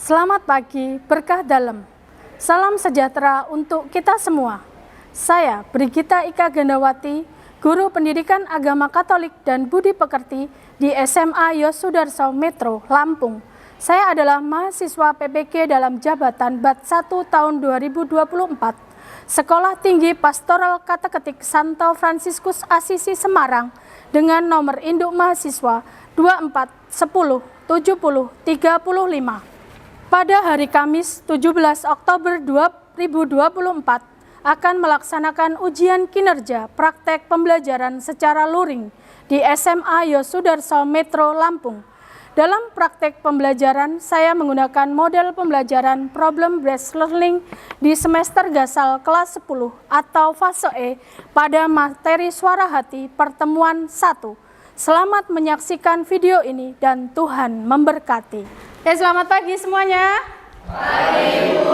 Selamat pagi, berkah dalam. Salam sejahtera untuk kita semua. Saya Brigita Ika Gandawati, Guru Pendidikan Agama Katolik dan Budi Pekerti di SMA Yosudarso Metro, Lampung. Saya adalah mahasiswa PPG dalam jabatan BAT 1 tahun 2024, Sekolah Tinggi Pastoral Kateketik Santo Fransiskus Asisi Semarang dengan nomor induk mahasiswa 24107035. Pada hari Kamis 17 Oktober 2024 akan melaksanakan ujian kinerja praktek pembelajaran secara luring di SMA Yosudarso Metro Lampung. Dalam praktek pembelajaran, saya menggunakan model pembelajaran problem-based learning di semester Gasal kelas 10 atau fase E pada materi suara hati pertemuan 1. Selamat menyaksikan video ini dan Tuhan memberkati. Ya, selamat pagi semuanya. Pagi, Bu.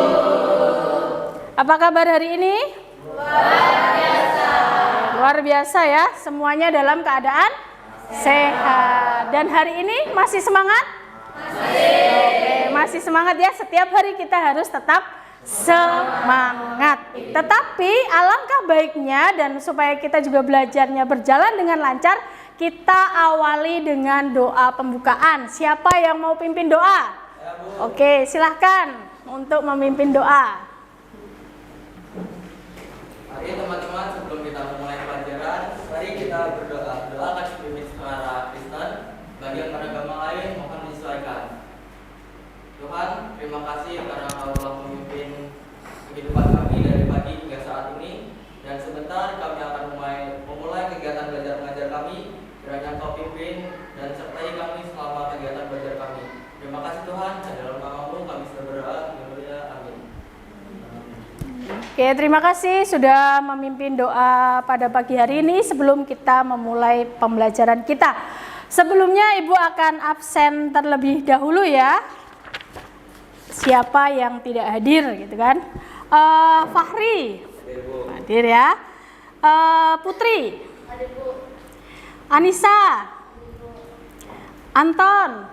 Apa kabar hari ini? Luar biasa. Luar biasa ya, semuanya dalam keadaan sehat. Dan hari ini masih semangat? Masih. Oke, masih semangat ya. Setiap hari kita harus tetap semangat. Tetapi alangkah baiknya dan supaya kita juga belajarnya berjalan dengan lancar, kita awali dengan doa pembukaan. Siapa yang mau pimpin doa? Ya, Bu. Oke, silahkan untuk memimpin doa. Mari teman-teman, sebelum kita memulai pelajaran, mari kita berdoa. Doa akan dipimpin secara Kristen, bagi yang beragama lain mohon menyesuaikan. Tuhan, terima kasih karena Kau telah memimpin kehidupan kami dari pagi hingga saat ini. Dan sebentar kami akan memulai kegiatan belajar mengajar kami. Kiranya Kau pimpin dan sertai kami selama kegiatan belajar kami. Terima kasih Tuhan, dan dalam nama-Mu kami sudah berdoa. Haleluya, amin. Oke, terima kasih sudah memimpin doa pada pagi hari ini sebelum kita memulai pembelajaran kita. Sebelumnya Ibu akan absen terlebih dahulu ya. Siapa yang tidak hadir gitu kan? Fahri hadir ya. Putri, Anissa, Anton,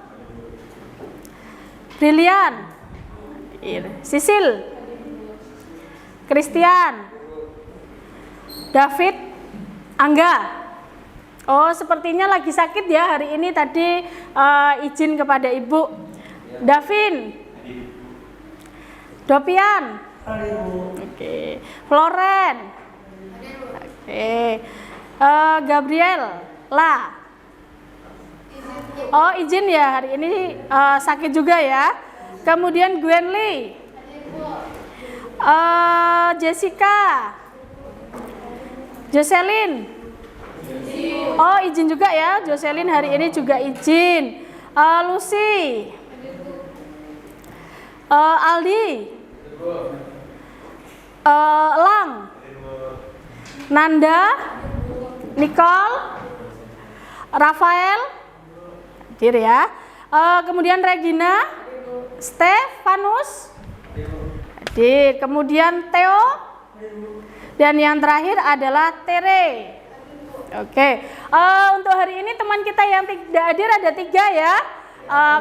Brilian, Sisil, Christian, David, Angga. Oh, sepertinya lagi sakit ya hari ini. Tadi izin kepada Ibu. Davin, Dopian, oke. Floren, oke. Gabriel, La. Oh, izin ya hari ini sakit juga ya. Kemudian Gwenly, Jessica, Jocelyn. Oh, izin juga ya, Jocelyn hari ini juga izin. Lucy, Aldi, Elang, Nanda, Nicole, Rafael, hadir ya. Kemudian Regina, Stefanus, hadir. Kemudian Theo, dan yang terakhir adalah Tere. Oke. Untuk hari ini teman kita yang tidak hadir ada 3 ya.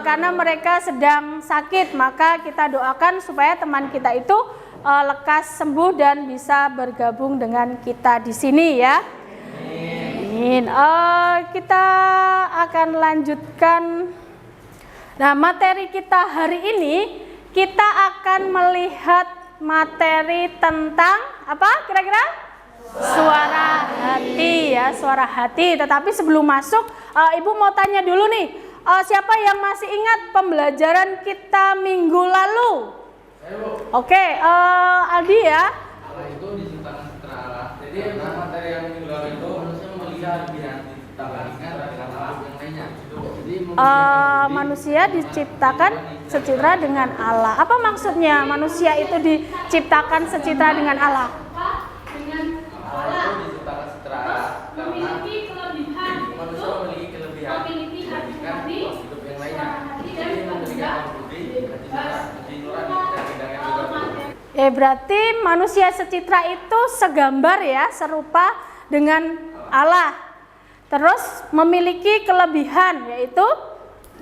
Karena mereka sedang sakit, maka kita doakan supaya teman kita itu lekas sembuh dan bisa bergabung dengan kita di sini ya. Amin. Kita akan lanjutkan. Nah, materi kita hari ini kita akan melihat materi tentang apa kira-kira? Suara hati ya, suara hati. Tetapi sebelum masuk, Ibu mau tanya dulu nih, siapa yang masih ingat pembelajaran kita minggu lalu? Oke, Aldi ya. Allah itu diciptakan secara Allah. Jadi materi yang minggu lalu itu manusia melihat diciptakan dengan makhluk yang lainnya. Jadi Manusia diciptakan secitra dengan Allah. Apa maksudnya manusia itu diciptakan secitra dengan Allah? Allah itu diciptakan secara Allah karena manusia memiliki kelebihan dibandingkan hidup yang lainnya. Jadi memberikan budi, hati nurani dan bidang yang juga. Berarti manusia secitra itu segambar ya, serupa dengan Allah. Terus memiliki kelebihan, yaitu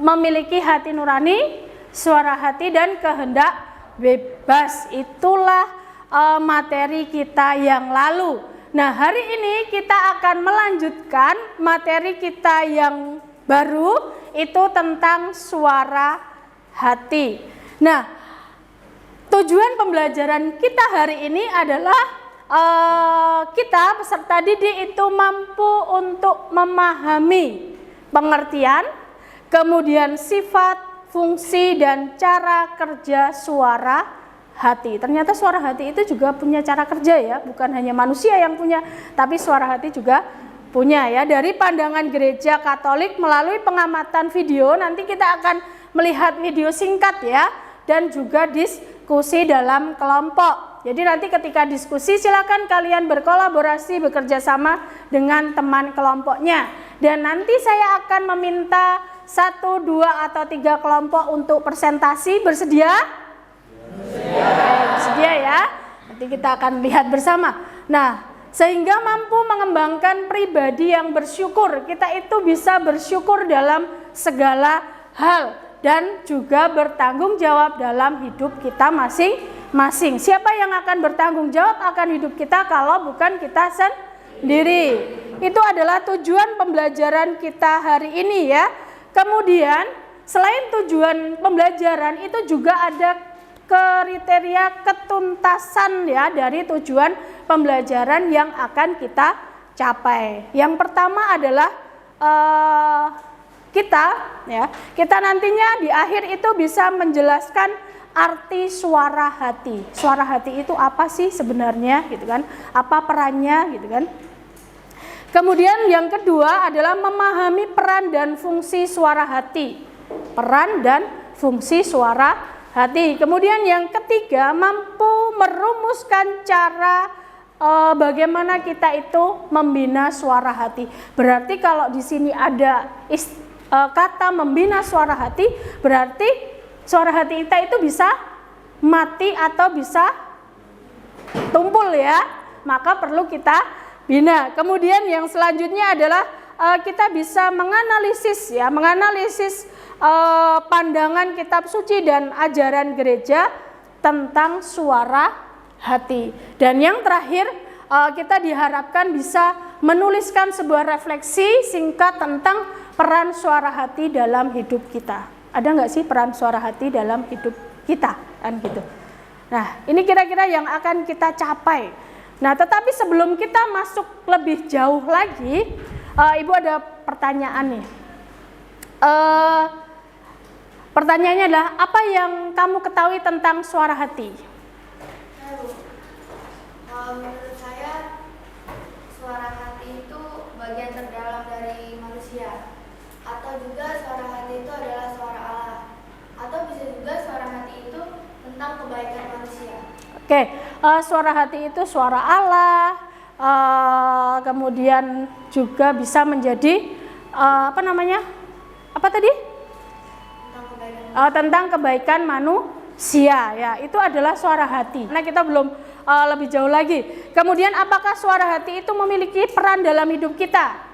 memiliki hati nurani, suara hati dan kehendak bebas. Itulah materi kita yang lalu. Nah, hari ini kita akan melanjutkan materi kita yang baru, itu tentang suara hati. Nah, tujuan pembelajaran kita hari ini adalah kita peserta didik itu mampu untuk memahami pengertian, kemudian sifat, fungsi, dan cara kerja suara hati. Ternyata suara hati itu juga punya cara kerja ya, bukan hanya manusia yang punya, tapi suara hati juga punya ya. Dari pandangan gereja Katolik melalui pengamatan video, nanti kita akan melihat video singkat ya, dan juga diskusi dalam kelompok. Jadi nanti ketika diskusi silakan kalian berkolaborasi, bekerja sama dengan teman kelompoknya. Dan nanti saya akan meminta 1, 2, atau 3 kelompok untuk presentasi. Bersedia? Bersedia ya. Nanti kita akan lihat bersama. Nah, sehingga mampu mengembangkan pribadi yang bersyukur. Kita itu bisa bersyukur dalam segala hal dan juga bertanggung jawab dalam hidup kita masing-masing. Siapa yang akan bertanggung jawab akan hidup kita kalau bukan kita sendiri? Itu adalah tujuan pembelajaran kita hari ini ya. Kemudian selain tujuan pembelajaran itu juga ada kriteria ketuntasan ya dari tujuan pembelajaran yang akan kita capai. Yang pertama adalah kita nantinya di akhir itu bisa menjelaskan arti suara hati. Suara hati itu apa sih sebenarnya gitu kan? Apa perannya gitu kan? Kemudian yang kedua adalah memahami peran dan fungsi suara hati. Peran dan fungsi suara hati. Kemudian yang ketiga, mampu merumuskan cara bagaimana kita itu membina suara hati. Berarti kalau di sini ada kata membina suara hati, berarti suara hati kita itu bisa mati atau bisa tumpul ya. Maka perlu kita bina. Kemudian yang selanjutnya adalah kita bisa menganalisis pandangan kitab suci dan ajaran gereja tentang suara hati. Dan yang terakhir, kita diharapkan bisa menuliskan sebuah refleksi singkat tentang peran suara hati dalam hidup kita. Ada nggak sih peran suara hati dalam hidup kita? Kan gitu. Nah, ini kira-kira yang akan kita capai. Nah, tetapi sebelum kita masuk lebih jauh lagi, Ibu ada pertanyaan nih. Pertanyaannya adalah, apa yang kamu ketahui tentang suara hati? Menurut saya, suara hati itu bagian terdalam dari manusia. Atau juga suara hati itu adalah suara Allah. Atau bisa juga suara hati itu tentang kebaikan manusia. Oke, suara hati itu suara Allah, kemudian juga bisa menjadi apa tadi? Tentang kebaikan manusia ya, itu adalah suara hati. Nah, kita belum lebih jauh lagi. Kemudian apakah suara hati itu memiliki peran dalam hidup kita?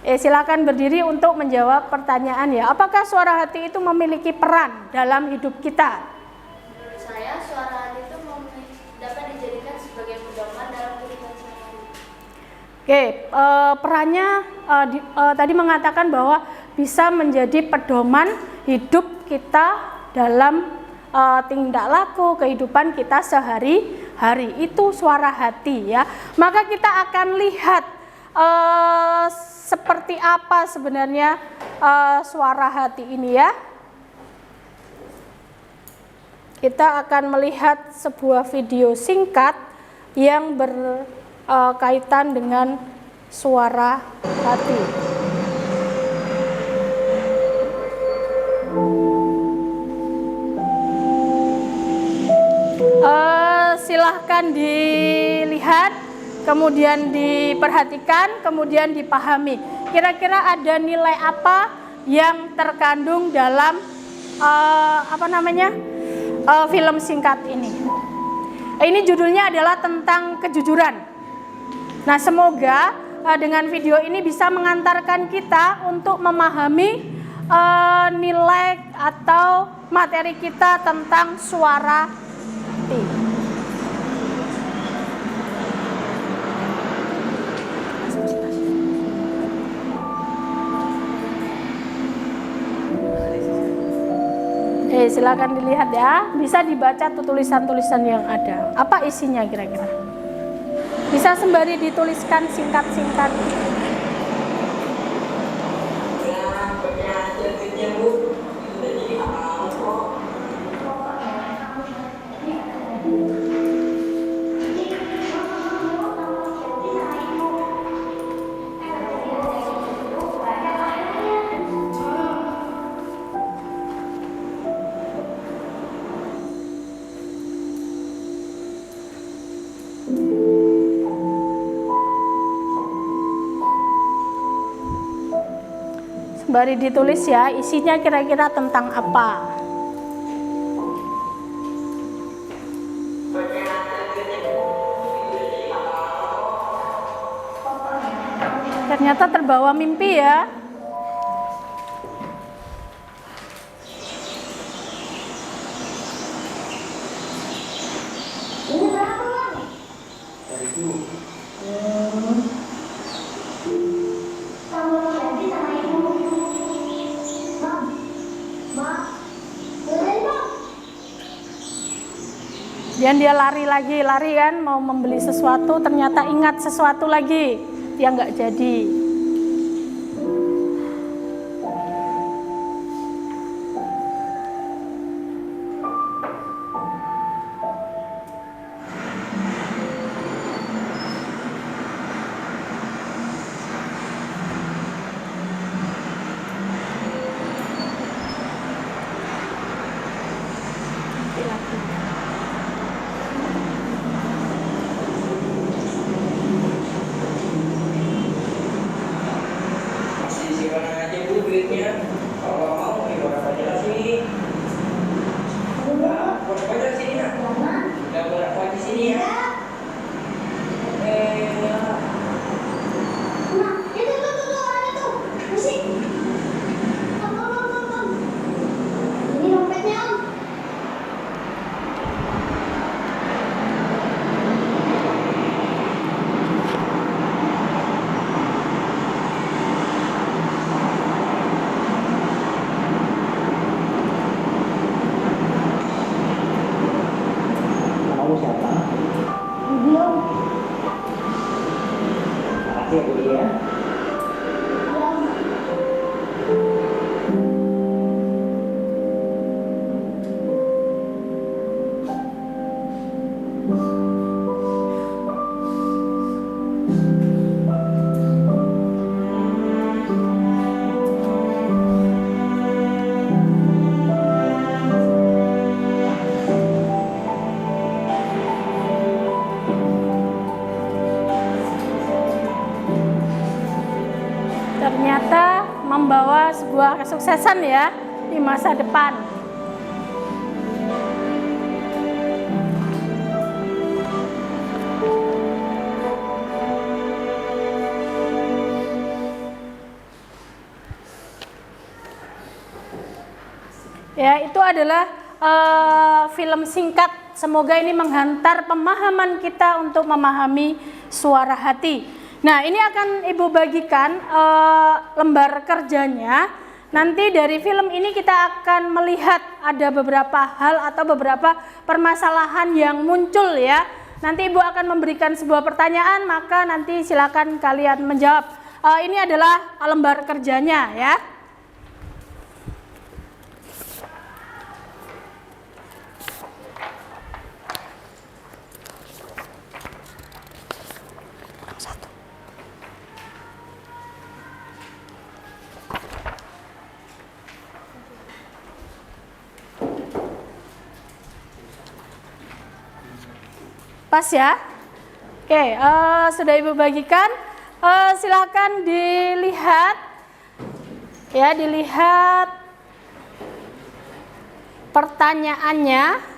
Silakan berdiri untuk menjawab pertanyaan ya. Apakah suara hati itu memiliki peran dalam hidup kita? Menurut saya, suara hati itu dapat dijadikan sebagai pedoman dalam kehidupan sehari-hari. Oke, perannya tadi mengatakan bahwa bisa menjadi pedoman hidup kita dalam tingkah laku kehidupan kita sehari-hari. Itu suara hati ya. Maka kita akan lihat seperti apa sebenarnya suara hati ini ya. Kita akan melihat sebuah video singkat yang berkaitan dengan suara hati. Silahkan dilihat, kemudian diperhatikan, kemudian dipahami. Kira-kira ada nilai apa yang terkandung dalam film singkat ini. Ini judulnya adalah tentang kejujuran. Nah, semoga dengan video ini bisa mengantarkan kita untuk memahami nilai atau materi kita tentang suara hati. Silakan dilihat ya, bisa dibaca tuh tulisan-tulisan yang ada. Apa isinya kira-kira? Bisa sembari dituliskan singkat-singkat. Sembari ditulis ya, isinya kira-kira tentang apa. Ternyata terbawa mimpi ya. Dan dia lari kan, mau membeli sesuatu, ternyata ingat sesuatu lagi yang nggak jadi. Ternyata membawa sebuah kesuksesan ya di masa depan. Ya, itu adalah film singkat. Semoga ini menghantar pemahaman kita untuk memahami suara hati. Nah, ini akan Ibu bagikan lembar kerjanya. Nanti dari film ini kita akan melihat ada beberapa hal atau beberapa permasalahan yang muncul ya. Nanti Ibu akan memberikan sebuah pertanyaan, maka nanti silakan kalian menjawab. Ini adalah lembar kerjanya ya. Pas ya. Oke, sudah Ibu bagikan. Silakan dilihat ya, dilihat pertanyaannya.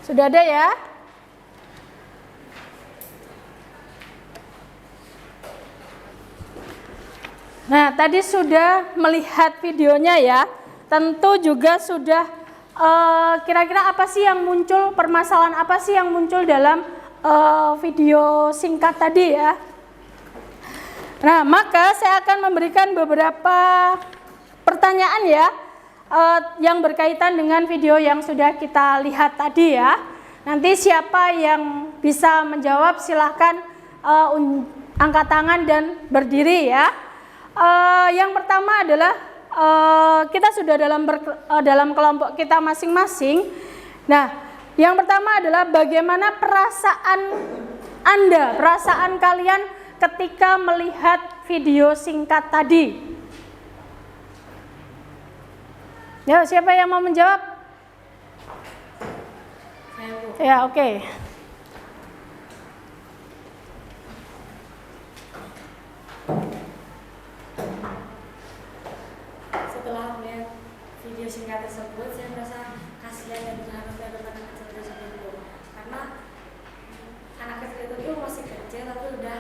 Sudah ada ya? Nah, tadi sudah melihat videonya ya. Tentu juga sudah kira-kira apa sih yang muncul, permasalahan apa sih yang muncul dalam video singkat tadi ya. Nah, maka saya akan memberikan beberapa pertanyaan ya yang berkaitan dengan video yang sudah kita lihat tadi ya. Nanti siapa yang bisa menjawab silahkan angkat tangan dan berdiri ya. Yang pertama adalah kita sudah dalam kelompok kita masing-masing. Nah, yang pertama adalah bagaimana perasaan Anda, perasaan kalian ketika melihat video singkat tadi. Ya, siapa yang mau menjawab? Saya, Bu. Ya, oke. Setelah melihat video singkat tersebut, saya merasa kasihan dan berharap terhadap anak kecil tersebut. Karena anak kecil itu masih kecil tapi udah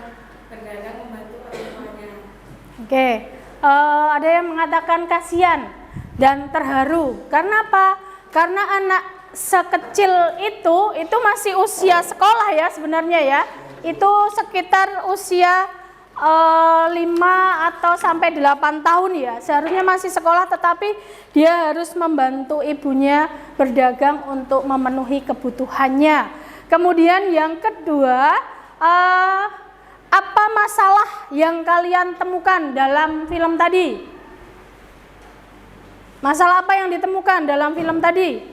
berdagang membantu orang tuanya. Oke, ada yang mengatakan kasihan dan terharu. Karena apa? Karena anak sekecil itu masih usia sekolah ya sebenarnya ya. Itu sekitar usia 5 atau sampai 8 tahun ya. Seharusnya masih sekolah tetapi dia harus membantu ibunya berdagang untuk memenuhi kebutuhannya. Kemudian yang kedua, apa masalah yang kalian temukan dalam film tadi? Masalah apa yang ditemukan dalam film tadi?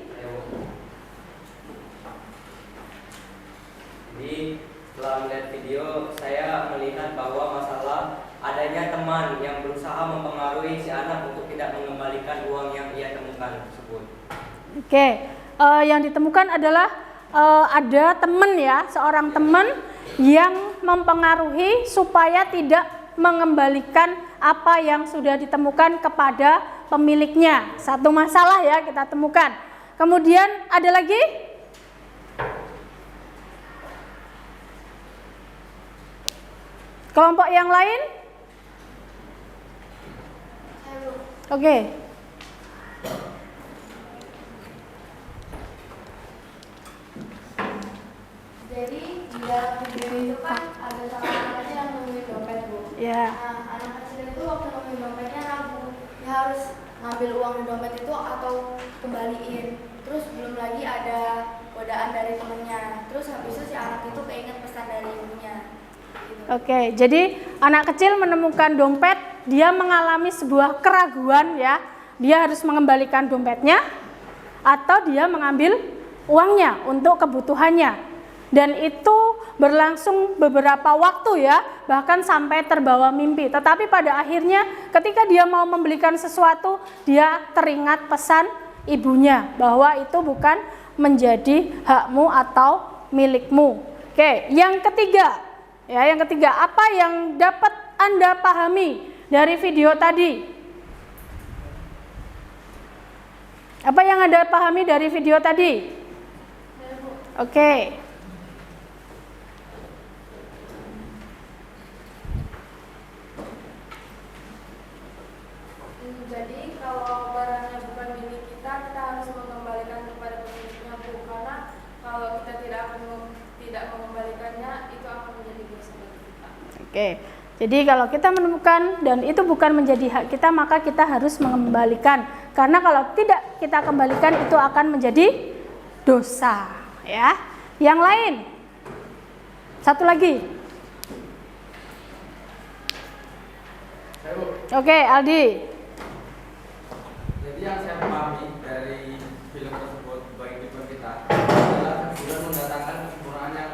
Jadi setelah melihat video, saya melihat bahwa masalah adanya teman yang berusaha mempengaruhi si anak untuk tidak mengembalikan uang yang ia temukan tersebut. Oke, yang ditemukan adalah ada teman ya, seorang teman yang mempengaruhi supaya tidak mengembalikan apa yang sudah ditemukan kepada pemiliknya. Satu masalah ya kita temukan. Kemudian ada lagi? Kelompok yang lain? Oke. Jadi di dalam video itu kan ada salah satu yang nemuin dompet, Bu. Ya. Nah, anak kecil itu waktu nemuin dompetnya ragu. Dia harus ngambil uang di dompet itu atau kembaliin. Terus belum lagi ada godaan dari temennya. Terus habis itu si anak itu keinget pesan dari ibunya. Gitu. Oke, jadi anak kecil menemukan dompet, dia mengalami sebuah keraguan ya. Dia harus mengembalikan dompetnya atau dia mengambil uangnya untuk kebutuhannya. Dan itu berlangsung beberapa waktu ya, bahkan sampai terbawa mimpi. Tetapi pada akhirnya ketika dia mau membelikan sesuatu, dia teringat pesan ibunya bahwa itu bukan menjadi hakmu atau milikmu. Oke, yang ketiga. Ya, yang ketiga, apa yang dapat Anda pahami dari video tadi? Apa yang Anda pahami dari video tadi? Oke. Jadi kalau barangnya bukan milik kita, kita harus mengembalikan kepada pemiliknya, Bu. Karena kalau kita tidak mengembalikannya, itu akan menjadi dosa bagi kita. Oke. Jadi kalau kita menemukan dan itu bukan menjadi hak kita, maka kita harus mengembalikan. Karena kalau tidak kita kembalikan itu akan menjadi dosa, ya. Yang lain? Satu lagi. Oke, Aldi. Jadi yang saya pahami dari film tersebut bagi kehidupan kita adalah kejujuran mendatangkan kesempurnaan yang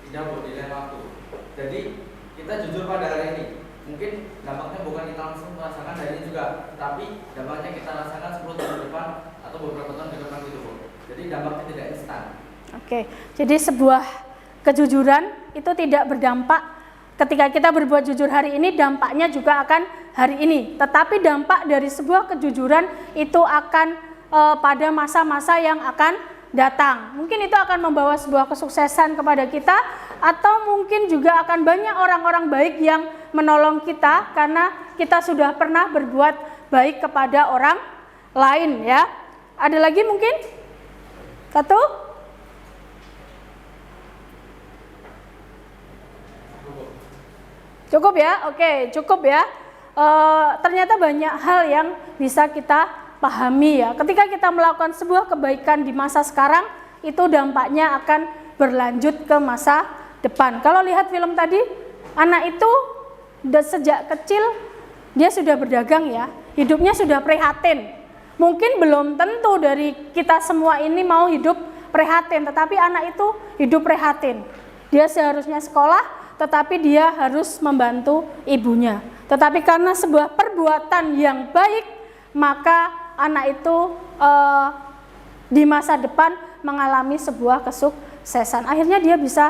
tidak berdilai waktu. Jadi kita jujur pada hari ini. Mungkin dampaknya bukan kita langsung merasakan hari ini juga, tapi dampaknya kita rasakan 10 tahun ke depan atau beberapa tahun ke depan gitu, Bu. Jadi dampaknya tidak instan. Oke, jadi sebuah kejujuran itu tidak berdampak ketika kita berbuat jujur hari ini, dampaknya juga akan hari ini. Tetapi dampak dari sebuah kejujuran itu akan pada masa-masa yang akan datang. Mungkin itu akan membawa sebuah kesuksesan kepada kita, atau mungkin juga akan banyak orang-orang baik yang menolong kita karena kita sudah pernah berbuat baik kepada orang lain ya. Ada lagi mungkin? Satu? Cukup ya? Oke, cukup ya. Ternyata banyak hal yang bisa kita pahami ya. Ketika kita melakukan sebuah kebaikan di masa sekarang, itu dampaknya akan berlanjut ke masa depan. Kalau lihat film tadi, anak itu sejak kecil dia sudah berdagang ya, hidupnya sudah prihatin. Mungkin belum tentu dari kita semua ini mau hidup prihatin, tetapi anak itu hidup prihatin. Dia seharusnya sekolah, tetapi dia harus membantu ibunya. Tetapi karena sebuah perbuatan yang baik, maka anak itu di masa depan mengalami sebuah kesuksesan. Akhirnya dia bisa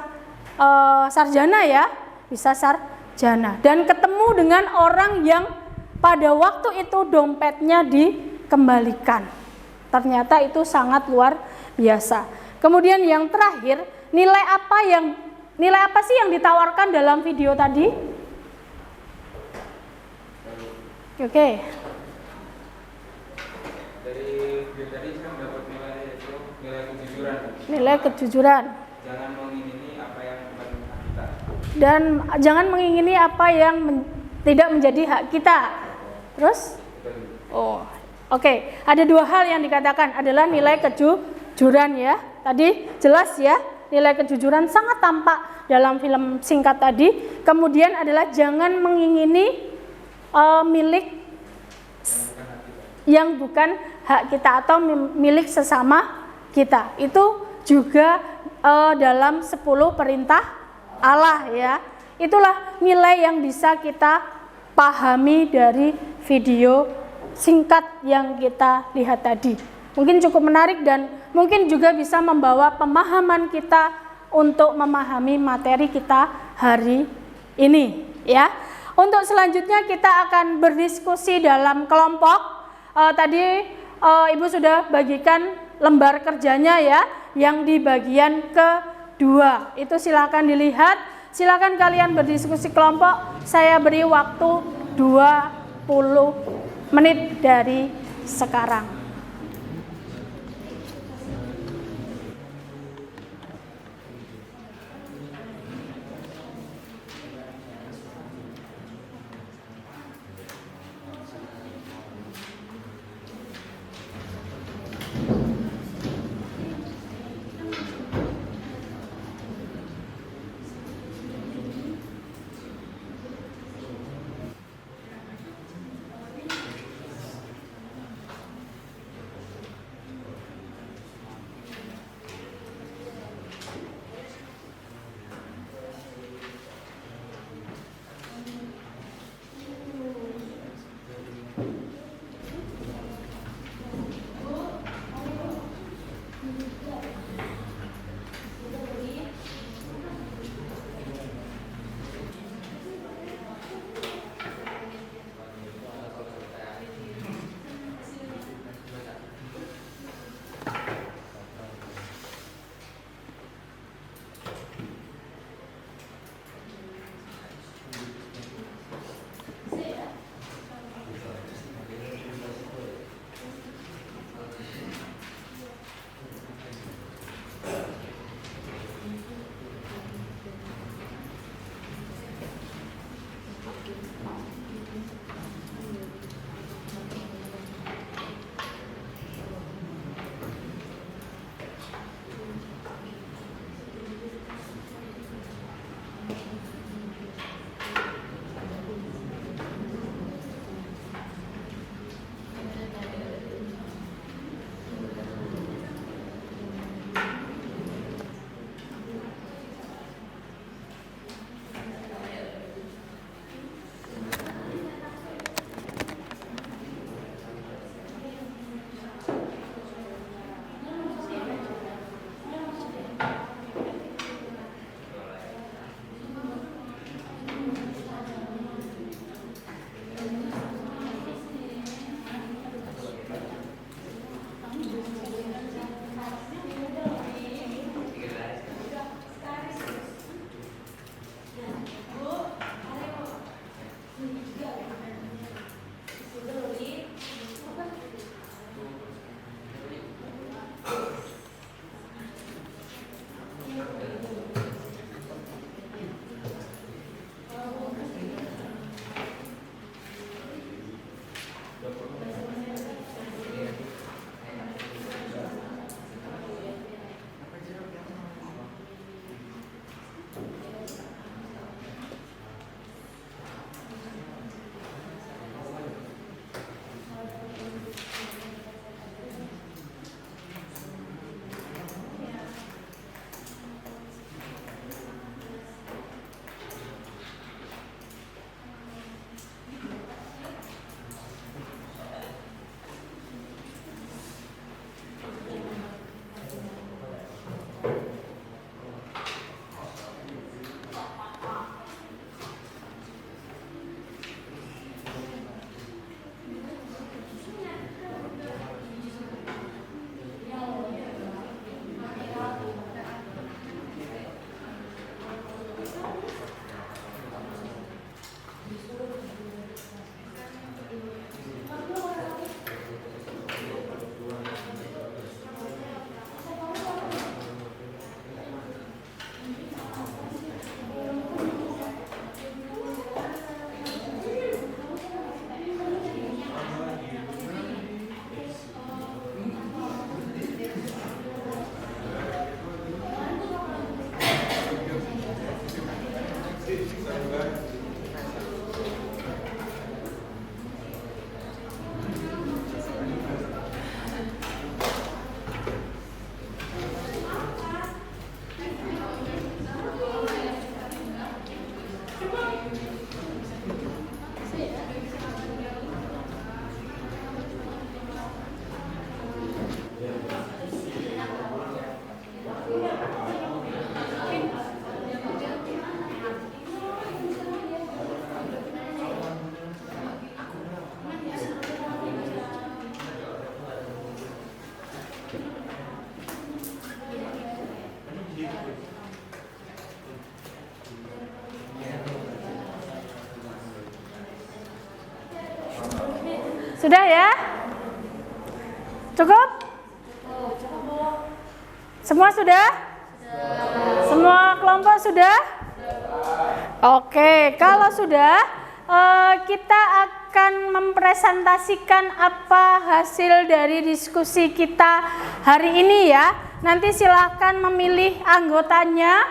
sarjana ya, bisa sarjana. Dan ketemu dengan orang yang pada waktu itu dompetnya dikembalikan. Ternyata itu sangat luar biasa. Kemudian yang terakhir, nilai apa sih yang ditawarkan dalam video tadi? Oke. Dari video tadi saya mendapat nilai kejujuran. Nilai kejujuran. Jangan mengingini apa yang bukan hak kita. Dan jangan mengingini apa yang tidak menjadi hak kita. Terus? Oh, oke. Ada dua hal yang dikatakan adalah nilai kejujuran ya. Tadi jelas ya, nilai kejujuran sangat tampak dalam film singkat tadi. Kemudian adalah jangan mengingini milik yang bukan hak kita atau milik sesama kita. Itu juga dalam 10 perintah Allah ya. Itulah nilai yang bisa kita pahami dari video singkat yang kita lihat tadi. Mungkin cukup menarik dan mungkin juga bisa membawa pemahaman kita untuk memahami materi kita hari ini ya. Untuk selanjutnya kita akan berdiskusi dalam kelompok. Tadi Ibu sudah bagikan lembar kerjanya ya, yang di bagian kedua. Itu silakan dilihat, silakan kalian berdiskusi kelompok. Saya beri waktu 20 menit dari sekarang. Sudah ya? Cukup? Semua sudah? Semua kelompok sudah? Oke, kalau sudah, kita akan mempresentasikan apa hasil dari diskusi kita hari ini ya. Nanti silahkan memilih anggotanya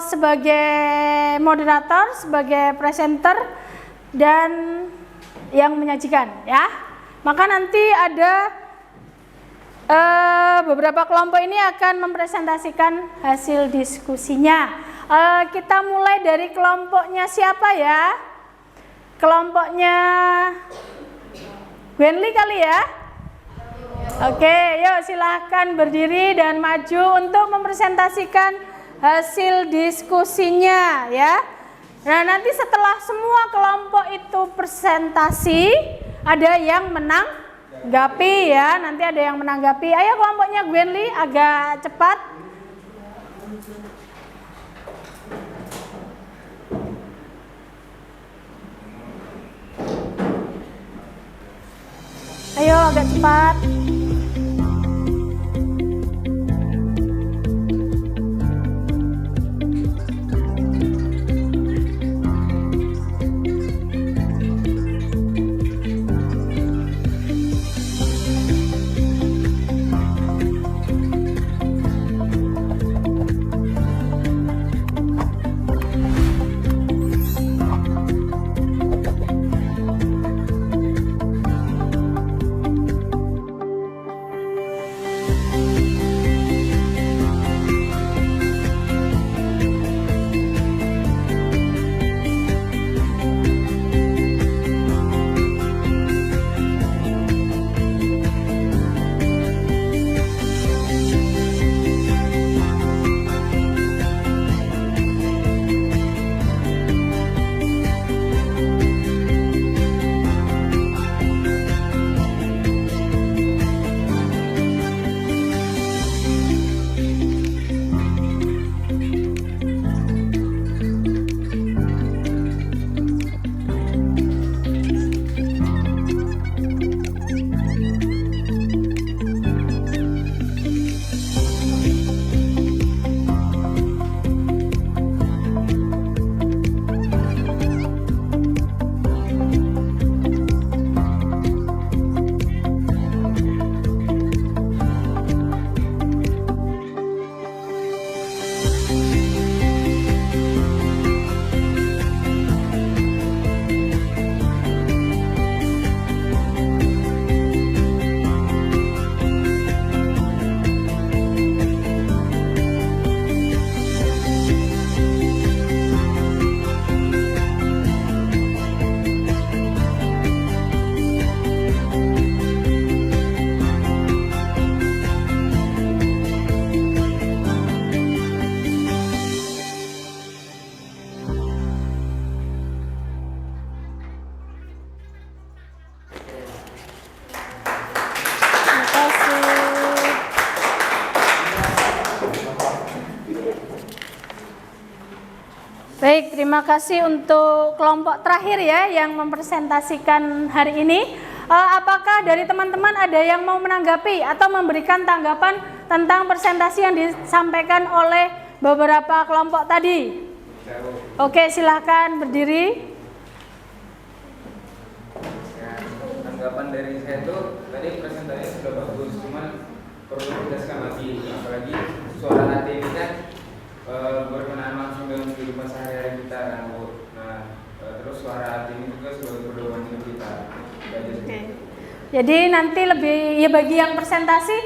sebagai moderator, sebagai presenter, dan yang menyajikan ya. Maka nanti ada beberapa kelompok ini akan mempresentasikan hasil diskusinya. Kita mulai dari kelompoknya siapa ya? Kelompoknya Wenli kali ya? Oke, yuk silahkan berdiri dan maju untuk mempresentasikan hasil diskusinya ya. Nah, nanti setelah semua kelompok itu presentasi, ada yang menanggapi ya. Nanti ada yang menanggapi. Ayo kelompoknya Gwenly agak cepat. Ayo agak cepat. Baik, terima kasih untuk kelompok terakhir ya yang mempresentasikan hari ini. Apakah dari teman-teman ada yang mau menanggapi atau memberikan tanggapan tentang presentasi yang disampaikan oleh beberapa kelompok tadi? Oke, silahkan berdiri. Ya, tanggapan dari saya itu tadi presentasinya sudah bagus, cuman perlu ditegaskan lagi, apalagi suara hati ini kan berkenaan langsung dengan kehidupan sehari-hari kita kan Bu. Nah, terus suara hati ini juga sebagai pedoman hidup kita. Oke. Jadi nanti lebih ya bagi yang presentasi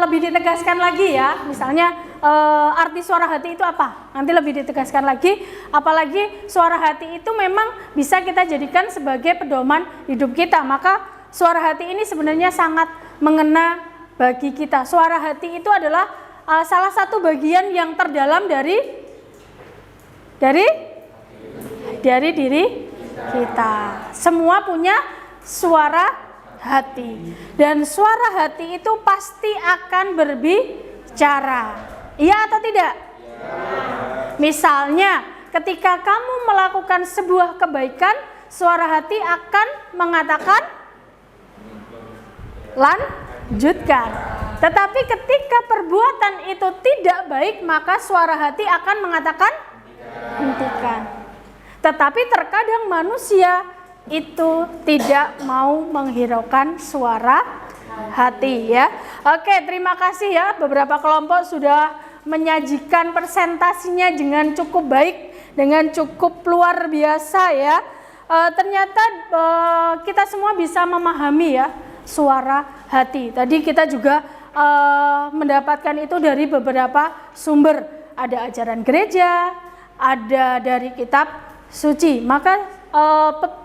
lebih ditegaskan lagi ya, misalnya arti suara hati itu apa? Nanti lebih ditegaskan lagi, apalagi suara hati itu memang bisa kita jadikan sebagai pedoman hidup kita. Maka suara hati ini sebenarnya sangat mengena bagi kita. Suara hati itu adalah salah satu bagian yang terdalam dari diri kita. Semua punya suara hati, dan suara hati itu pasti akan berbicara. cara. Iya atau tidak? Misalnya, ketika kamu melakukan sebuah kebaikan, suara hati akan mengatakan lanjutkan. Tetapi ketika perbuatan itu tidak baik, maka suara hati akan mengatakan hentikan. Tetapi terkadang manusia itu tidak mau menghiraukan suara hati ya. Oke, terima kasih ya. Beberapa kelompok sudah menyajikan presentasinya dengan cukup baik, dengan cukup luar biasa ya. Ternyata kita semua bisa memahami ya suara hati. Tadi kita juga mendapatkan itu dari beberapa sumber. Ada ajaran gereja, ada dari kitab suci. Maka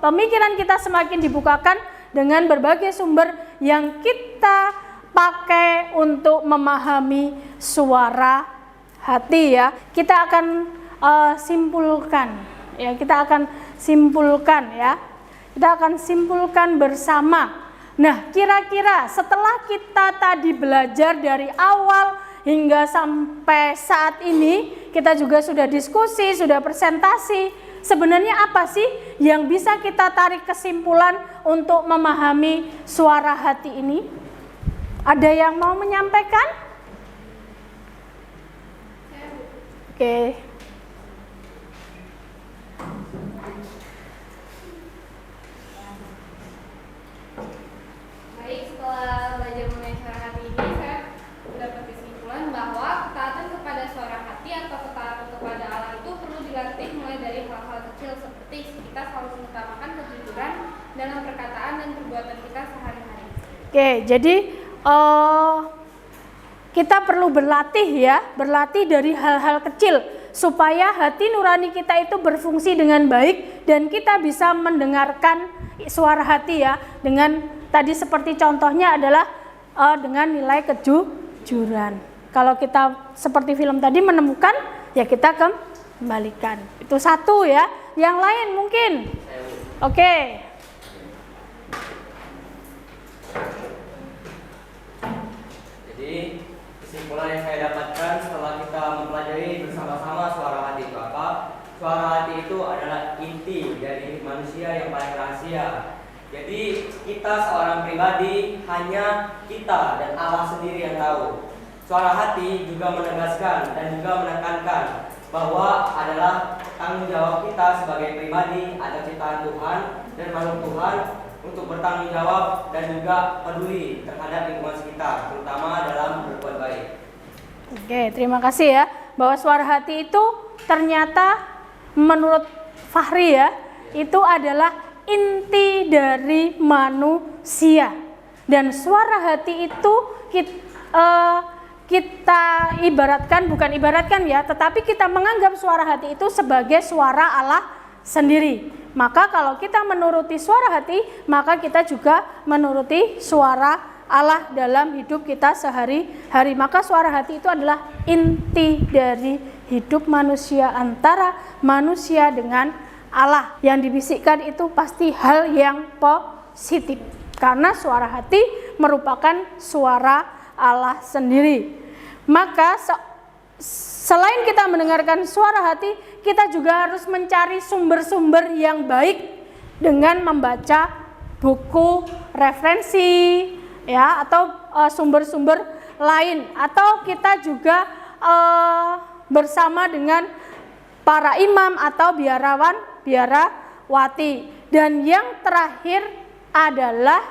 pemikiran kita semakin dibukakan dengan berbagai sumber yang kita pakai untuk memahami suara hati ya. Kita akan simpulkan ya, kita akan simpulkan bersama. Nah, kira-kira setelah kita tadi belajar dari awal hingga sampai saat ini, kita juga sudah diskusi, sudah presentasi. Sebenarnya apa sih yang bisa kita tarik kesimpulan untuk memahami suara hati ini? Ada yang mau menyampaikan? Oke. Baik, setelah belajar mengenai suara hati ini, saya mendapat kesimpulan bahwa ketaatan kepada suara hati atau ketaatan kepada Allah itu perlu dilatih mulai dari hal-hal kecil seperti kita selalu mengutamakan kejujuran dalam perkataan dan perbuatan kita sehari-hari. Oke, jadi kita perlu berlatih dari hal-hal kecil supaya hati nurani kita itu berfungsi dengan baik dan kita bisa mendengarkan suara hati ya, dengan tadi seperti contohnya adalah dengan nilai kejujuran. Kalau kita seperti film tadi menemukan, ya kita kembalikan. Itu satu ya. Yang lain mungkin? Oke. Jadi kesimpulan yang saya dapatkan setelah kita mempelajari bersama-sama suara hati itu apa? Suara hati itu adalah inti dari manusia yang paling rahasia. Jadi kita seorang pribadi, hanya kita dan Allah sendiri yang tahu. Suara hati juga menegaskan dan juga menekankan bahwa adalah tanggung jawab kita sebagai pribadi atau ciptaan Tuhan dan makhluk Tuhan untuk bertanggung jawab dan juga peduli terhadap lingkungan sekitar, terutama dalam berbuat baik. Oke, terima kasih ya. Bahwa suara hati itu ternyata menurut Fahri ya, itu adalah inti dari manusia. Dan suara hati itu kita bukan ibaratkan ya, tetapi kita menganggap suara hati itu sebagai suara Allah sendiri. Maka kalau kita menuruti suara hati, maka kita juga menuruti suara Allah dalam hidup kita sehari-hari. Maka suara hati itu adalah inti dari hidup manusia, antara manusia dengan Allah. Yang dibisikkan itu pasti hal yang positif, karena suara hati merupakan suara Allah sendiri. Maka selain kita mendengarkan suara hati, kita juga harus mencari sumber-sumber yang baik dengan membaca buku referensi ya, atau sumber-sumber lain, atau kita juga bersama dengan para imam atau biarawati. Dan yang terakhir adalah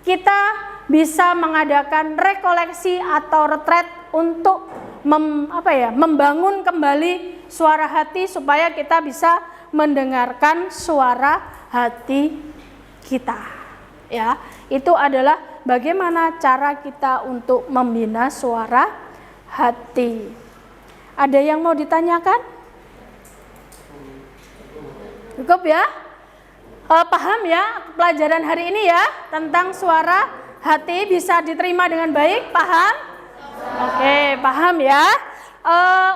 kita bisa mengadakan rekoleksi atau retret untuk membangun kembali suara hati supaya kita bisa mendengarkan suara hati kita. Ya, itu adalah bagaimana cara kita untuk membina suara hati. Ada yang mau ditanyakan? Cukup ya? Paham ya pelajaran hari ini ya tentang suara hati, bisa diterima dengan baik? Paham? Oke, paham ya.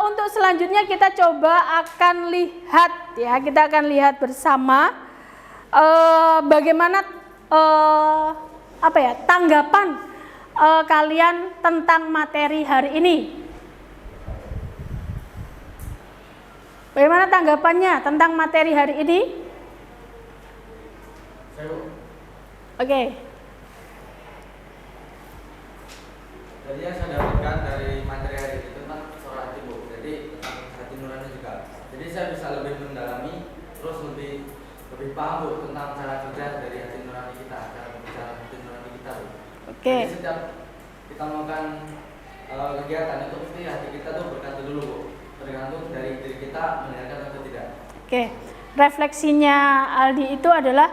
Untuk selanjutnya kita coba akan lihat ya, kita akan lihat bersama bagaimana tanggapan kalian tentang materi hari ini. Bagaimana tanggapannya tentang materi hari ini? Oke. Jadi yang saya dapatkan dari materi hari ini tentang suara hati, Bu. Jadi tentang hati nurani juga. Jadi saya bisa lebih mendalami, terus lebih paham, Bu, tentang cara kerja dari hati nurani kita, cara berbicara hati nurani kita, Bu. Oke. Jadi setiap kita melakukan kegiatan itu mesti hati kita tuh berkata dulu, Bu. Tergantung dari diri kita mendengarkan atau tidak. Oke. Refleksinya Aldi itu adalah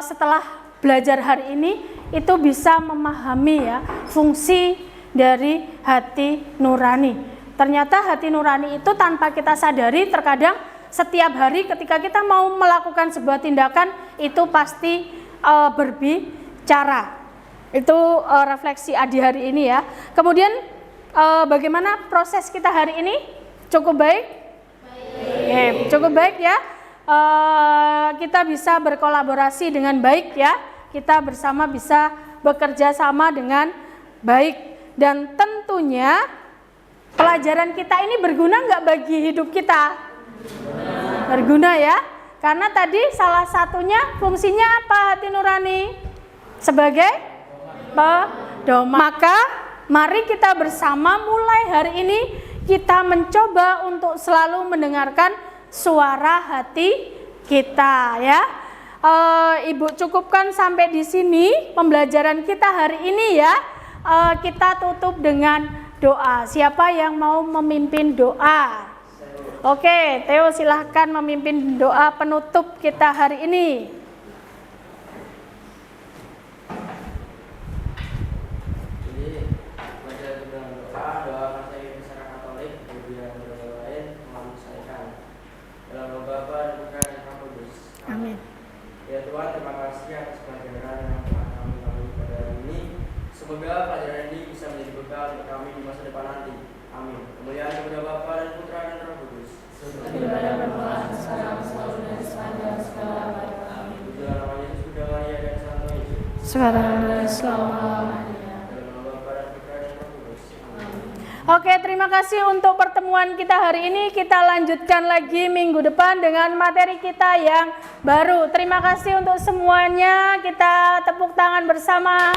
setelah belajar hari ini itu bisa memahami ya fungsi dari hati nurani. Ternyata hati nurani itu tanpa kita sadari terkadang setiap hari ketika kita mau melakukan sebuah tindakan itu pasti berbicara. Itu refleksi Adi hari ini ya. Kemudian bagaimana proses kita hari ini? Cukup baik? Baik. Cukup baik ya. Kita bisa berkolaborasi dengan baik ya. Kita bersama bisa bekerja sama dengan baik. Dan tentunya pelajaran kita ini berguna nggak bagi hidup kita? Berguna ya. Karena tadi salah satunya fungsinya apa hati nurani? Sebagai pedoman. Maka mari kita bersama mulai hari ini kita mencoba untuk selalu mendengarkan suara hati kita ya. Ibu cukupkan sampai di sini pembelajaran kita hari ini ya. Kita tutup dengan doa. Siapa yang mau memimpin doa? Oke, Theo silahkan memimpin doa penutup kita hari ini. Jadi baca dengan doa partai masyarakat Katolik, kemudian doa lain memanusiakan dalam nama Bapa dan Putra dan Roh Kudus. Amin. Ya Tuhan, terima kasih atas pelajaran yang telah kami lalui pada hari ini. Semoga pelajaran ini bisa menjadi bekal untuk kami di masa depan nanti. Amin. Kemuliaan kepada Bapa dan Putra dan Roh Kudus. Daripada permulaan sekarang selalu dan sepanjang segala abad. Amin. Dalam nama Yesus, Bunda Maria dan Santo Yesus. Sekarang dan selama-lamanya. Dalam nama Bapa dan Putra dan Roh Kudus. Amin. Oke, terima kasih untuk pertemuan kita hari ini. Kita lanjutkan lagi minggu depan dengan materi kita yang baru. Terima kasih untuk semuanya. Kita tepuk tangan bersama.